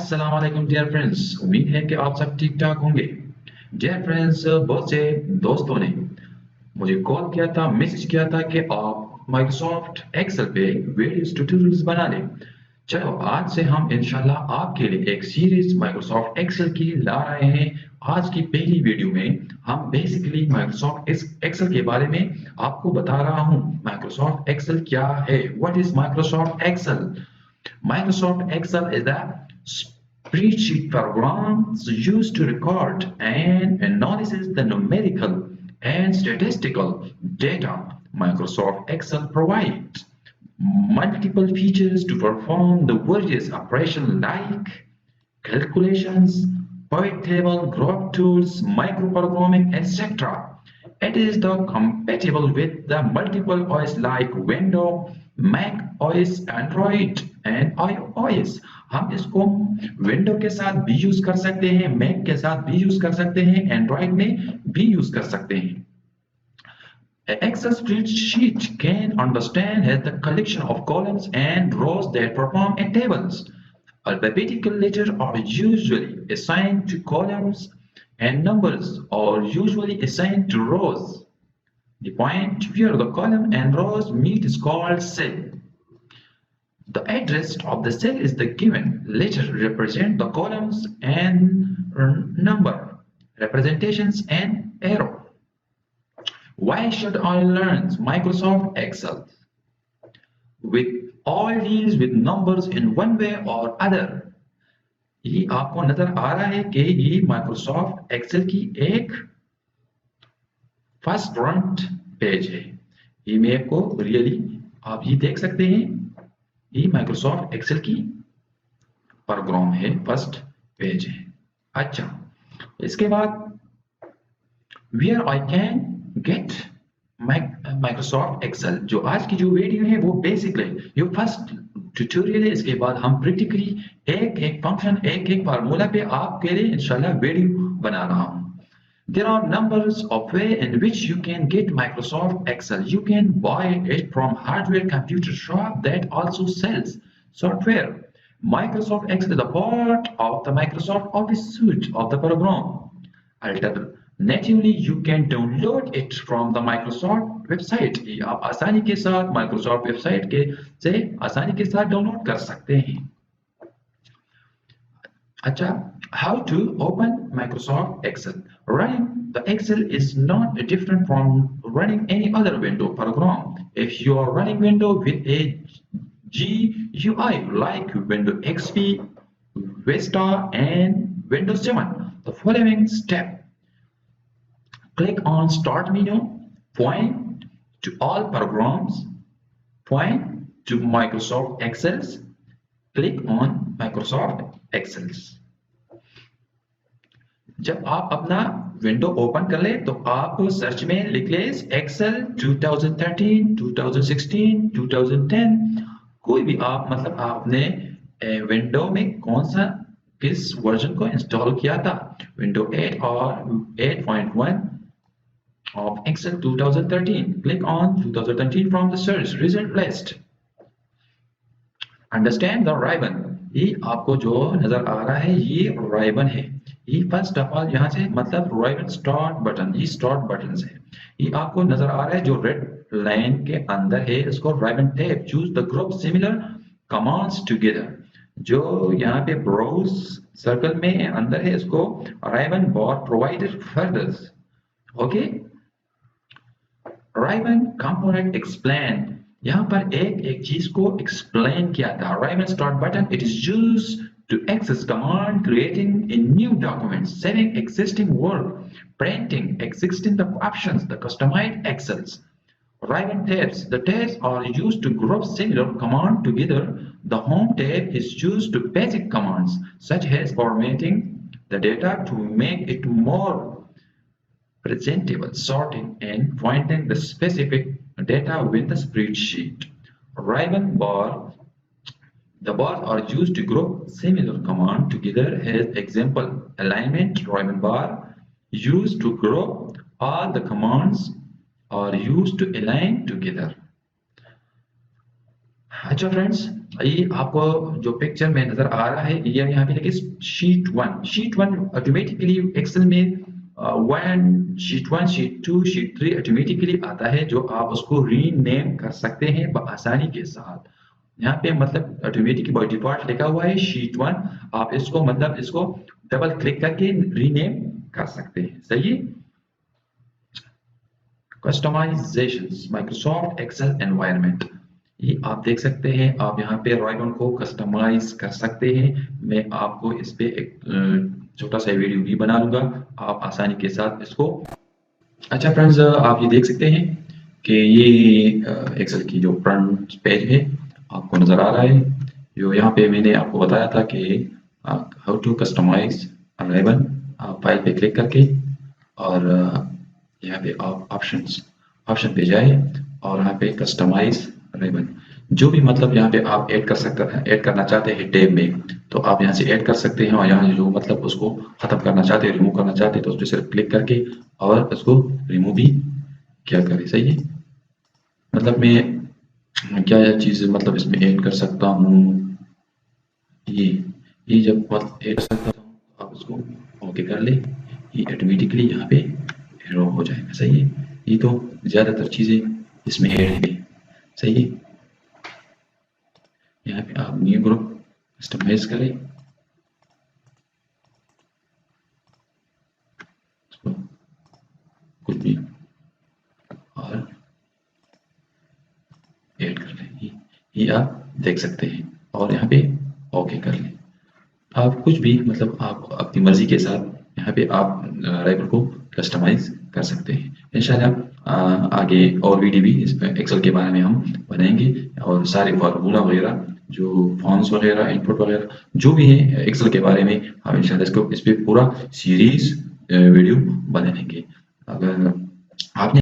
अस्सलाम वालेकुम dear friends, उम्मीद है कि आप सब ठीक ठाक होंगे। डियर फ्रेंड्स, बहुत से दोस्तों ने मुझे कॉल किया था, मैसेज किया था कि आप माइक्रोसॉफ्ट एक्सेल पे वीडियोस ट्यूटोरियल्स बना लें। चलो आज से हम इंशाल्लाह आपके लिए एक सीरीज माइक्रोसॉफ्ट एक्सेल की ला रहे हैं। आज की पहली वीडियो में हम बेसिकली माइक्रोसॉफ्ट एक्सेल के बारे में आपको बता रहा हूँ। माइक्रोसॉफ्ट एक्सेल क्या है? What is Microsoft Excel? Microsoft Excel is a spreadsheet program used to record and analyze the numerical and statistical data. Microsoft Excel provides multiple features to perform the various operations like calculations, pivot table, graph tools, microprogramming, etc. It is the compatible with the multiple OS like Windows, Mac OS, Android and iOS. हम इसको window के साथ भी use कर सकते हैं, Mac के साथ भी यूज कर सकते हैं, एंड्रॉइड में भी यूज कर सकते हैं। An Excel spreadsheet can understand as the collection of columns and rows that perform a tables. Alphabetical letters are usually assigned to columns and numbers are usually assigned to rows. The point where the column and rows meet is called cell. The address of the cell is the given letter represent the columns and number representations and arrow. Why should I learn Microsoft Excel? With all deals with numbers in one way or other. ये आपको नजर आ रहा है कि ये Microsoft Excel की एक first front page है। ये मैं आपको रियली आप ये देख सकते हैं, ये माइक्रोसॉफ्ट एक्सेल की प्रोग्राम है, फर्स्ट पेज है। अच्छा, इसके बाद where I can get Microsoft Excel. जो आज की जो वीडियो है वो बेसिकली ये फर्स्ट ट्यूटोरियल है। इसके बाद हम प्रैक्टिकली एक एक फंक्शन, एक एक फार्मूला पे आपके लिए इंशाल्लाह वीडियो बना रहा हूँ। There are numbers of ways in which you can get Microsoft Excel. You can buy it from hardware computer shop that also sells software. Microsoft Excel is a part of the Microsoft Office suite of the program. Alternatively, you can download it from the Microsoft website. आप आसानी के साथ Microsoft website के से आसानी के साथ download कर सकते हैं। अच्छा, how to open Microsoft Excel? Running the Excel is not different from running any other window program. If you are running window with a GUI like Windows XP, Vista and Windows 7, the following step. Click on Start menu, point to all programs, point to Microsoft Excel, click on Microsoft Excel. जब आप अपना window open कर ले तो आप search में लिख ले एक्सेल 2013, 2016, 2010, कोई भी आप मतलब आपने विंडो में कौन सा किस वर्जन को इंस्टॉल किया था, विंडो 8 और 8.1 of Excel 2013. Click on 2013 from the search result list. Understand the ribbon. ये आपको जो नजर आ रहा है ये ribbon है। ये फर्स्ट ऑफ ऑल यहाँ से मतलब ribbon स्टार्ट बटन, ये स्टार्ट बटन है। ये आपको नजर आ रहा है जो रेड लाइन के अंदर है, इसको ribbon tab. Choose the group similar commands together. जो यहाँ पे ब्राउज सर्कल में अंदर है, इसको ribbon बार provided further. Okay, ribbon component explain। यहाँ पर एक एक चीज को एक्सप्लेन किया था। ribbon start button, it is used to access command, creating a new document, saving existing work, printing existing the options, the customized Excels. Ribbon tabs, the tabs are used to group similar command together. The home tab is used to basic commands such as formatting the data to make it more presentable, sorting and finding the specific data within the spreadsheet. Ribbon bar, the bars are used to group similar command together. As example, alignment ribbon bar used to group all the commands are used to align together. अच्छा friends, ये आपको जो picture में नजर आ रहा है, ये यहाँ पे देखिए शीट 1 ऑटोमेटिकली एक्सेल में शीट 1 शीट 2 शीट 3 ऑटोमेटिकली आता है, जो आप उसको रीनेम कर सकते हैं आसानी के साथ। यहाँ पे मतलब ऑटोमेटिक बाय डिफॉल्ट लिखा हुआ है शीट 1, आप इसको मतलब इसको डबल क्लिक करके रीनेम कर सकते हैं। सही है। कस्टमाइजेशंस माइक्रोसॉफ्ट एक्सेल एनवायरनमेंट, ये आप देख सकते हैं। आप यहाँ पे राइट ऑन को कस्टमाइज कर सकते हैं। मैं आपको इस पे एक छोटा सा वीडियो भी बना लूंगा, आप आसानी के साथ इसको। अच्छा फ्रेंड्स, आप ये देख सकते हैं कि ये एक्सेल की जो फ्रंट पेज है आपको नजर आ रहा है। जो यहाँ पे मैंने आपको बताया था कि हाउ टू कस्टमाइज रिबन, आप फाइल पे क्लिक करके और यहाँ पे आप ऑप्शन पे जाए और यहाँ पे कस्टमाइज रिबन, जो भी मतलब यहाँ पे आप ऐड कर सकते हैं, ऐड करना चाहते हैं टेब में, तो आप यहाँ से ऐड कर सकते हैं। और यहाँ जो मतलब उसको खत्म करना चाहते हैं, रिमूव करना चाहते हैं, तो उस पर सिर्फ क्लिक करके और उसको रिमूव भी क्या करें। सही है। मतलब मैं क्या चीज़ मतलब इसमें ऐड कर सकता हूँ, ये जब मतलब ऐड कर सकता हूँ, आप उसको ओके कर ले, ये ऑटोमेटिकली यहाँ पे एरो हो जाएगा। सही है। ये तो ज़्यादातर चीज़ें इसमें ऐड है। सही है। यहाँ पे आप न्यू ग्रुप कस्टमाइज करें, कुछ भी और ऐड कर लें, ये आप देख सकते हैं। और यहाँ पे ओके कर लें। आप कुछ भी मतलब आप अपनी मर्जी के साथ यहाँ पे आप राइबर को कस्टमाइज कर सकते हैं। इंशाल्लाह आगे और वीडियो भी इस एक्सेल के बारे में हम बनाएंगे, और सारे फार्मूला वगैरह जो फॉर्म्स वगैरह इनपुट वगैरह जो भी है एक्सेल के बारे में हम इंशाल्लाह इस पे पूरा सीरीज वीडियो बनाएंगे। अगर